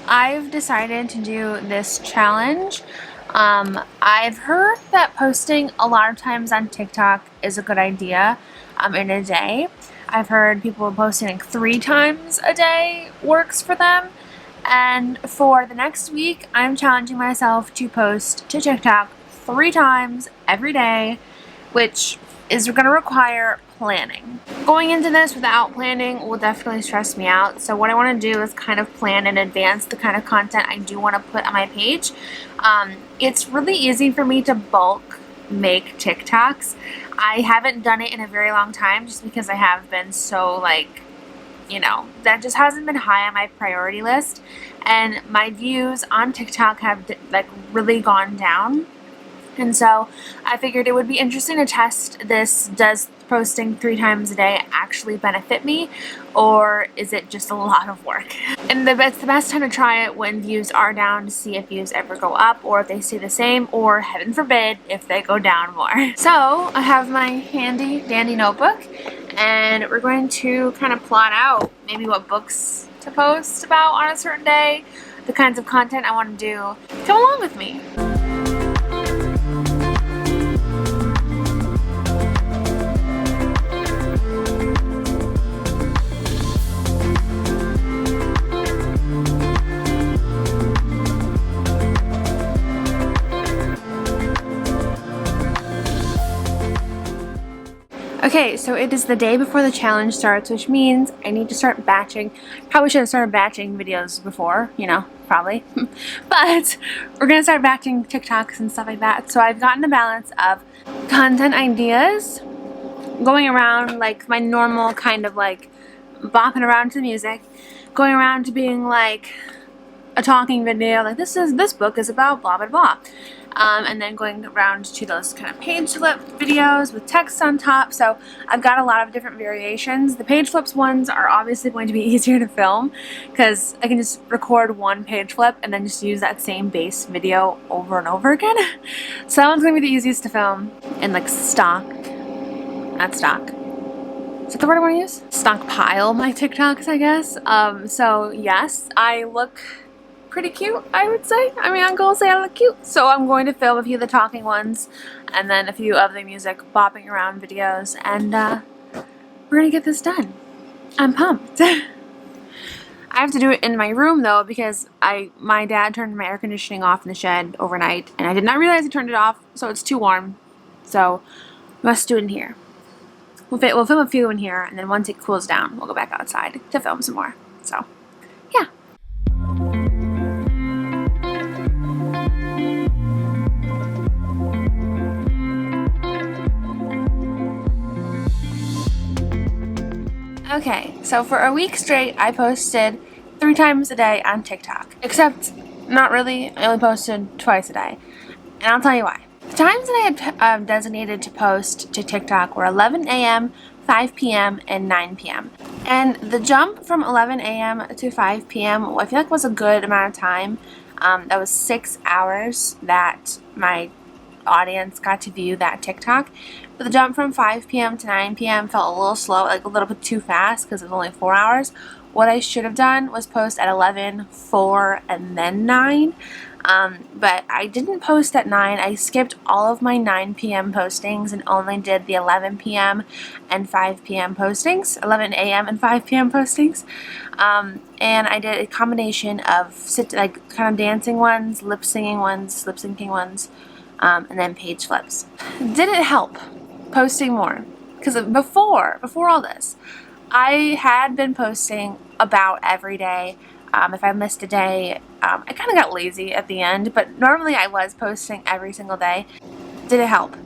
I've decided to do this challenge. I've heard that posting a lot of times on TikTok is a good idea in a day. I've heard people posting like 3 times a day works for them. And for the next week, I'm challenging myself to post to TikTok 3 times every day, which is going to require planning. Going into this without planning will definitely stress me out. So what I want to do is kind of plan in advance the kind of content I do want to put on my page. It's really easy for me to bulk make TikToks. I haven't done it in a very long time just because I have been so that just hasn't been high on my priority list, and my views on TikTok have really gone down. And so I figured it would be interesting to test this. Does posting 3 times a day actually benefit me, or is it just a lot of work? And it's the best time to try it when views are down, to see if views ever go up or if they stay the same, or heaven forbid if they go down more. So I have my handy dandy notebook, and we're going to kind of plot out maybe what books to post about on a certain day, the kinds of content I want to do. Come along with me. Okay, so it is the day before the challenge starts, which means I need to start batching. Probably should have started batching videos before, probably. But we're going to start batching TikToks and stuff like that. So I've gotten a balance of content ideas, going around like my normal kind of bopping around to the music, going around to being like a talking video, like this book is about blah blah blah. And then going around to those kind of page flip videos with text on top. So I've got a lot of different variations. The page flips ones are obviously going to be easier to film because I can just record one page flip and then just use that same base video over and over again. So that one's going to be the easiest to film in stock. Not stock. Is that the word I want to use? Stockpile my TikToks, I guess. So yes, I look pretty cute, I would say. I mean, I'm going to say I look cute. So I'm going to film a few of the talking ones and then a few of the music bopping around videos, and we're going to get this done. I'm pumped. I have to do it in my room though because my dad turned my air conditioning off in the shed overnight and I did not realize he turned it off, so it's too warm. So we must do it in here. We'll film a few in here, and then once it cools down, we'll go back outside to film some more. So, yeah. Okay, so for a week straight, I posted 3 times a day on TikTok. Except, not really, I only posted twice a day. And I'll tell you why. The times that I had designated to post to TikTok were 11 a.m., 5 p.m., and 9 p.m. And the jump from 11 a.m. to 5 p.m. I feel like was a good amount of time. That was 6 hours that my audience got to view that TikTok. But the jump from 5 p.m. to 9 p.m. felt a little slow, like a little bit too fast because it was only 4 hours. What I should have done was post at 11, 4, and then 9. But I didn't post at 9. I skipped all of my 9 p.m. postings and only did the 11 p.m. and 5 p.m. postings, 11 a.m. and 5 p.m. postings. And I did a combination of kind of dancing ones, lip syncing ones, and then page flips. Did it help posting more? Because before all this, I had been posting about every day. If I missed a day, I kind of got lazy at the end, but normally I was posting every single day. Did it help?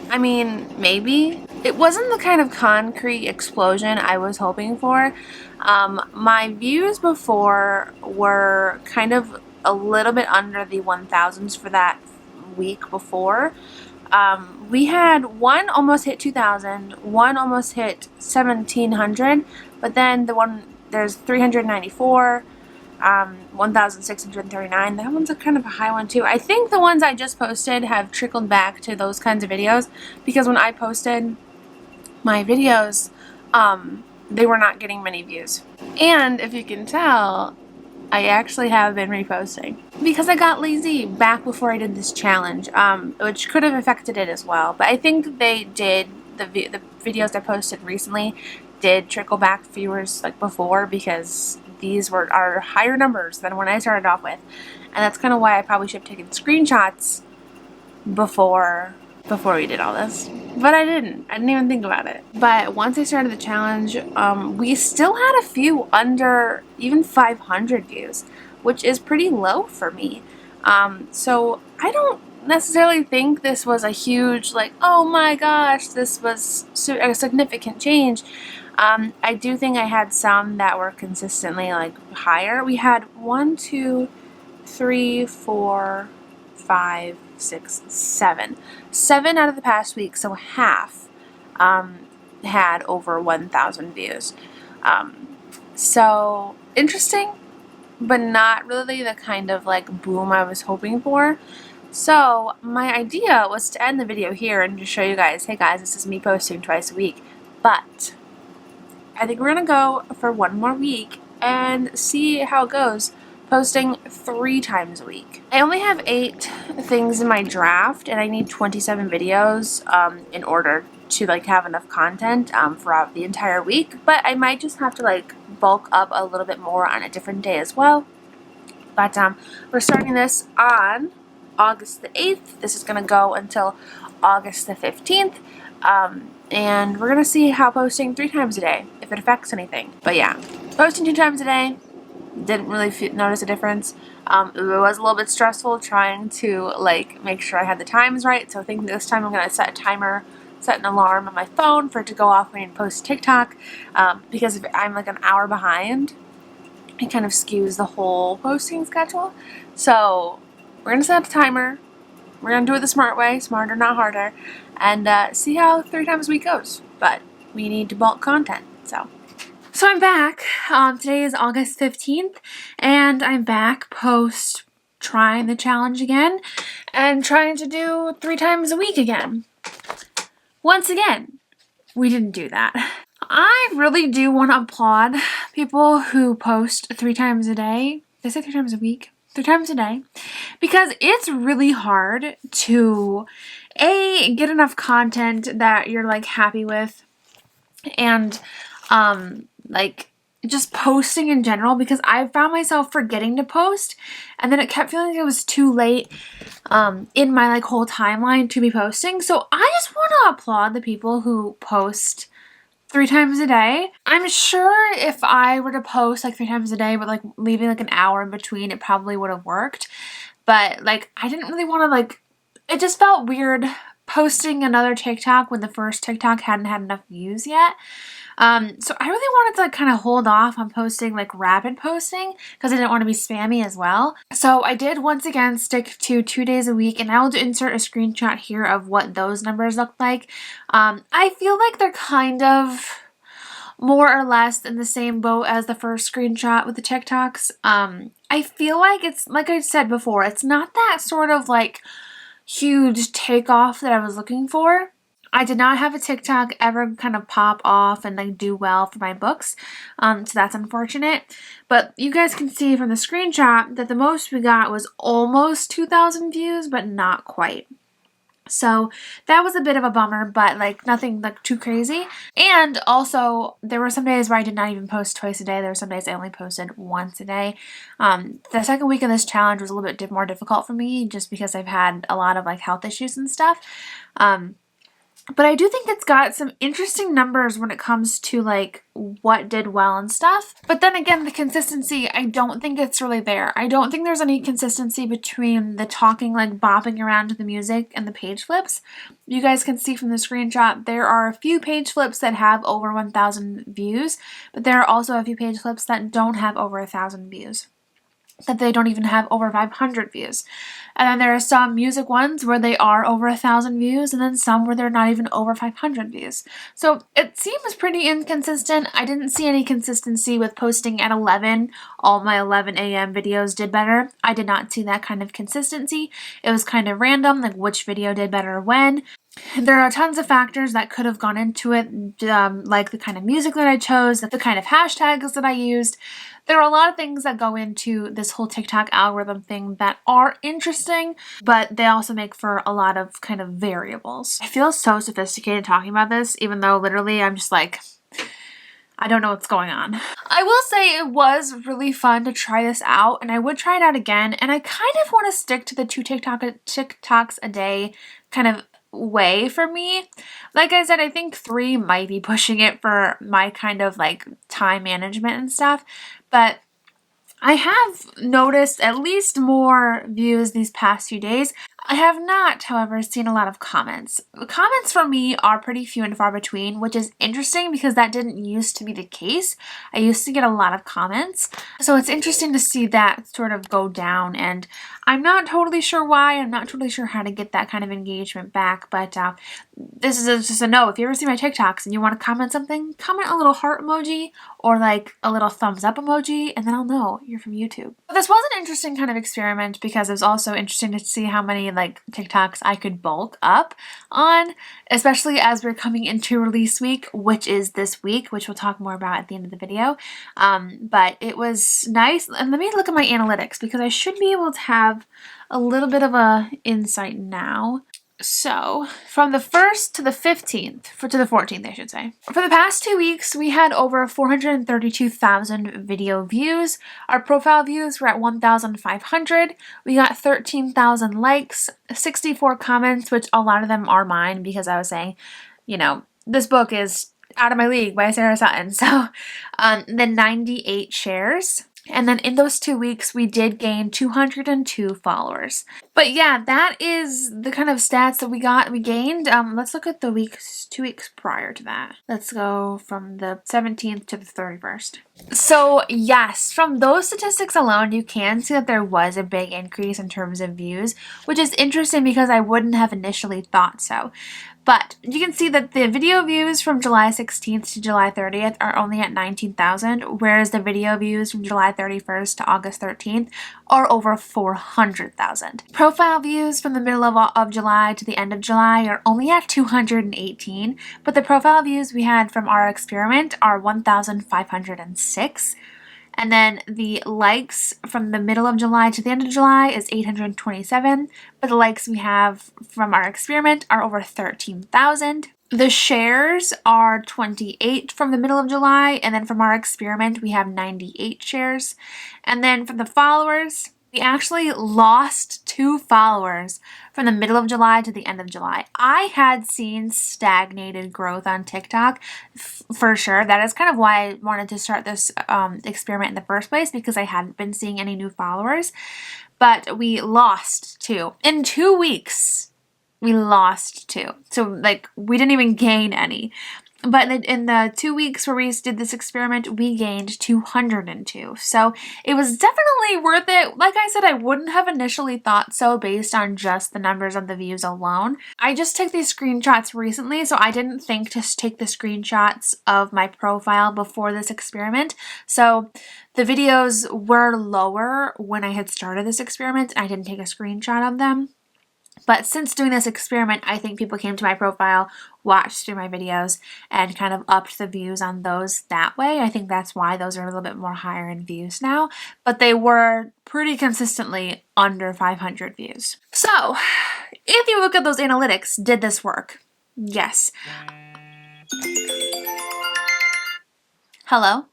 I mean, maybe. It wasn't the kind of concrete explosion I was hoping for. My views before were kind of a little bit under the 1,000s for that week before. We had one almost hit 2,000, one almost hit 1,700, but then there's 394, 1,639. That one's a kind of a high one too. I think the ones I just posted have trickled back to those kinds of videos because when I posted my videos, they were not getting many views. And if you can tell, I actually have been reposting because I got lazy back before I did this challenge, which could have affected it as well. But I think they did, the videos I posted recently did trickle back viewers like before, because these are higher numbers than when I started off with. And that's kind of why I probably should have taken screenshots before we did all this, but I didn't even think about it. But once I started the challenge, we still had a few under even 500 views, which is pretty low for me. So I don't necessarily think this was a huge, like, oh my gosh, this was a significant change. I do think I had some that were consistently like higher. We had 1, 2, 3, 4, 5, 6, 7. 7 out of the past week, so half, had over 1,000 views. So interesting, but not really the kind of like boom I was hoping for. So my idea was to end the video here and just show you guys, hey guys, this is me posting twice a week. But I think we're gonna go for one more week and see how it goes, posting 3 times a week. I only have 8 things in my draft, and I need 27 videos in order to like have enough content for the entire week. But I might just have to like bulk up a little bit more on a different day as well. But we're starting this on August the 8th. This is gonna go until August the 15th. And we're gonna see how posting 3 times a day, if it affects anything. But yeah, posting 2 times a day, didn't really notice a difference. It was a little bit stressful trying to like make sure I had the times right. So I think this time I'm gonna set a timer, set an alarm on my phone for it to go off when I post TikTok, because if I'm like an hour behind, it kind of skews the whole posting schedule. So we're gonna set a timer. We're gonna do it the smart way, smarter not harder, and see how 3 times a week goes. But we need to bulk content, so I'm back. Today is August 15th, and I'm back post trying the challenge again and trying to do 3 times a week again. Once again, we didn't do that. I really do want to applaud people who post 3 times a day. Did I say 3 times a week? 3 times a day, because it's really hard to get enough content that you're like happy with, and like just posting in general, because I found myself forgetting to post, and then it kept feeling like it was too late in my like whole timeline to be posting. So I just want to applaud the people who post 3 times a day. I'm sure if I were to post like 3 times a day but like leaving like an hour in between, it probably would have worked. But like I didn't really want to, like, it just felt weird posting another TikTok when the first TikTok hadn't had enough views yet. So I really wanted to like kind of hold off on posting like rapid posting, because I didn't want to be spammy as well. So I did once again stick to 2 days a week, and I will insert a screenshot here of what those numbers look like. I feel like they're kind of more or less in the same boat as the first screenshot with the TikToks. I feel like it's, like I said before, it's not that sort of like huge takeoff that I was looking for. I did not have a TikTok ever kind of pop off and like do well for my books, so that's unfortunate. But you guys can see from the screenshot that the most we got was almost 2,000 views, but not quite. So that was a bit of a bummer, but like nothing like too crazy. And also there were some days where I did not even post twice a day. There were some days I only posted once a day. The second week of this challenge was a little bit more difficult for me, just because I've had a lot of like health issues and stuff. But I do think it's got some interesting numbers when it comes to like what did well and stuff. But then again, the consistency, I don't think it's really there. I don't think there's any consistency between the talking, like bopping around to the music, and the page flips. You guys can see from the screenshot, there are a few page flips that have over 1,000 views, but there are also a few page flips that don't have over 1,000 views, that they don't even have over 500 views. And then there are some music ones where they are over 1,000 views, and then some where they're not even over 500 views. So it seems pretty inconsistent. I didn't see any consistency with posting at 11. All my 11 a.m. videos did better. I did not see that kind of consistency. It was kind of random, like which video did better when. There are tons of factors that could have gone into it, like the kind of music that I chose, the kind of hashtags that I used. There are a lot of things that go into this whole TikTok algorithm thing that are interesting, but they also make for a lot of kind of variables. I feel so sophisticated talking about this, even though literally I'm just like, I don't know what's going on. I will say it was really fun to try this out, and I would try it out again, and I kind of want to stick to the 2 TikToks a day kind of way for me. Like I said, I think 3 might be pushing it for my kind of like time management and stuff, but I have noticed at least more views these past few days. I have not, however, seen a lot of comments. Comments for me are pretty few and far between, which is interesting because that didn't used to be the case. I used to get a lot of comments. So it's interesting to see that sort of go down, and I'm not totally sure why. I'm not totally sure how to get that kind of engagement back, but this is just a no. If you ever see my TikToks and you want to comment something, comment a little heart emoji or like a little thumbs up emoji, and then I'll know you're from YouTube. But this was an interesting kind of experiment because it was also interesting to see how many like TikToks I could bulk up on, especially as we're coming into release week, which is this week, which we'll talk more about at the end of the video. But it was nice. And let me look at my analytics because I should be able to have a little bit of a insight now. So, from the 1st to the 15th, to the 14th, I should say. For the past 2 weeks, we had over 432,000 video views. Our profile views were at 1,500. We got 13,000 likes, 64 comments, which a lot of them are mine because I was saying, you know, this book is Out of My League by Sarah Sutton. So, then 98 shares. And then in those 2 weeks, we did gain 202 followers. But yeah, that is the kind of stats that we gained. Let's look at the 2 weeks prior to that. Let's go from the 17th to the 31st. So yes, from those statistics alone, you can see that there was a big increase in terms of views, which is interesting because I wouldn't have initially thought so. But you can see that the video views from July 16th to July 30th are only at 19,000, whereas the video views from July 31st to August 13th are over 400,000. Profile views from the middle of July to the end of July are only at 218, but the profile views we had from our experiment are 1,506. And then the likes from the middle of July to the end of July is 827, but the likes we have from our experiment are over 13,000. The shares are 28 from the middle of July, and then from our experiment we have 98 shares. And then from the followers, we actually lost 2 followers from the middle of July to the end of July. I had seen stagnated growth on TikTok for sure. That is kind of why I wanted to start this experiment in the first place, because I hadn't been seeing any new followers. But we lost 2. In 2 weeks, we lost 2. So like we didn't even gain any. But in the 2 weeks where we did this experiment, we gained 202. So it was definitely worth it. Like I said, I wouldn't have initially thought so based on just the numbers of the views alone. I just took these screenshots recently, so I didn't think to take the screenshots of my profile before this experiment. So the videos were lower when I had started this experiment, and I didn't take a screenshot of them. But since doing this experiment, I think people came to my profile, watched through my videos, and kind of upped the views on those that way. I think that's why those are a little bit more higher in views now. But they were pretty consistently under 500 views. So, if you look at those analytics, did this work? Yes. Hello?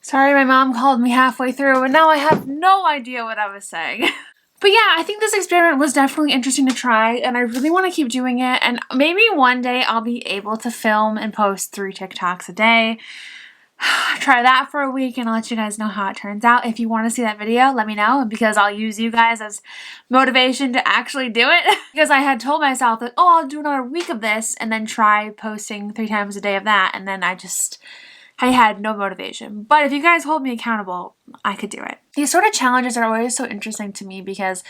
Sorry, my mom called me halfway through, and now I have no idea what I was saying. But yeah, I think this experiment was definitely interesting to try, and I really want to keep doing it, and maybe one day I'll be able to film and post 3 TikToks a day. Try that for a week, and I'll let you guys know how it turns out. If you want to see that video, let me know, because I'll use you guys as motivation to actually do it. Because I had told myself that, oh, I'll do another week of this, and then try posting 3 times a day of that, and then I had no motivation. But if you guys hold me accountable, I could do it. These sort of challenges are always so interesting to me because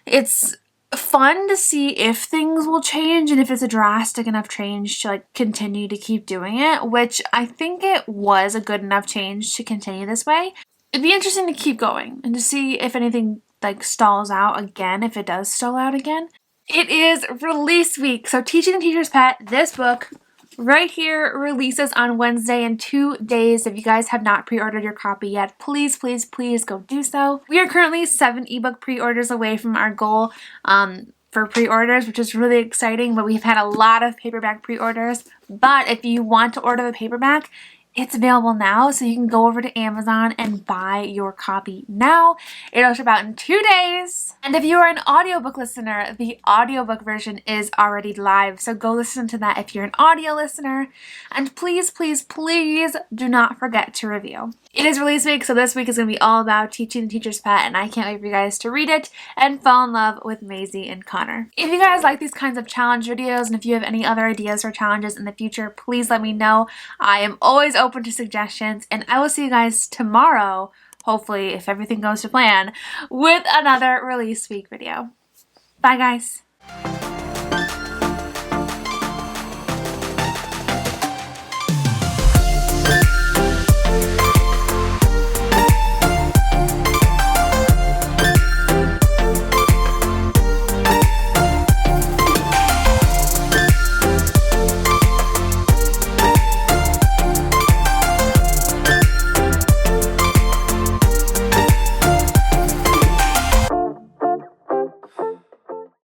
it's fun to see if things will change and if it's a drastic enough change to like continue to keep doing it, which I think it was a good enough change to continue this way. It'd be interesting to keep going and to see if anything like stalls out again, if it does stall out again. It is release week. So Teaching the Teacher's Pet, this book right here, releases on Wednesday in 2 days. If you guys have not pre-ordered your copy yet, please, please, please go do so. We are currently 7 ebook pre-orders away from our goal for pre-orders, which is really exciting, but we've had a lot of paperback pre-orders. But if you want to order the paperback, it's available now, so you can go over to Amazon and buy your copy now. It'll ship out in 2 days. And if you are an audiobook listener, the audiobook version is already live, so go listen to that if you're an audio listener. And please, please, please do not forget to review. It is release week, so this week is going to be all about Teaching the Teacher's Pet, and I can't wait for you guys to read it and fall in love with Maisie and Connor. If you guys like these kinds of challenge videos, and if you have any other ideas for challenges in the future, please let me know. I am always open to suggestions, and I will see you guys tomorrow, hopefully, if everything goes to plan, with another release week video. Bye, guys.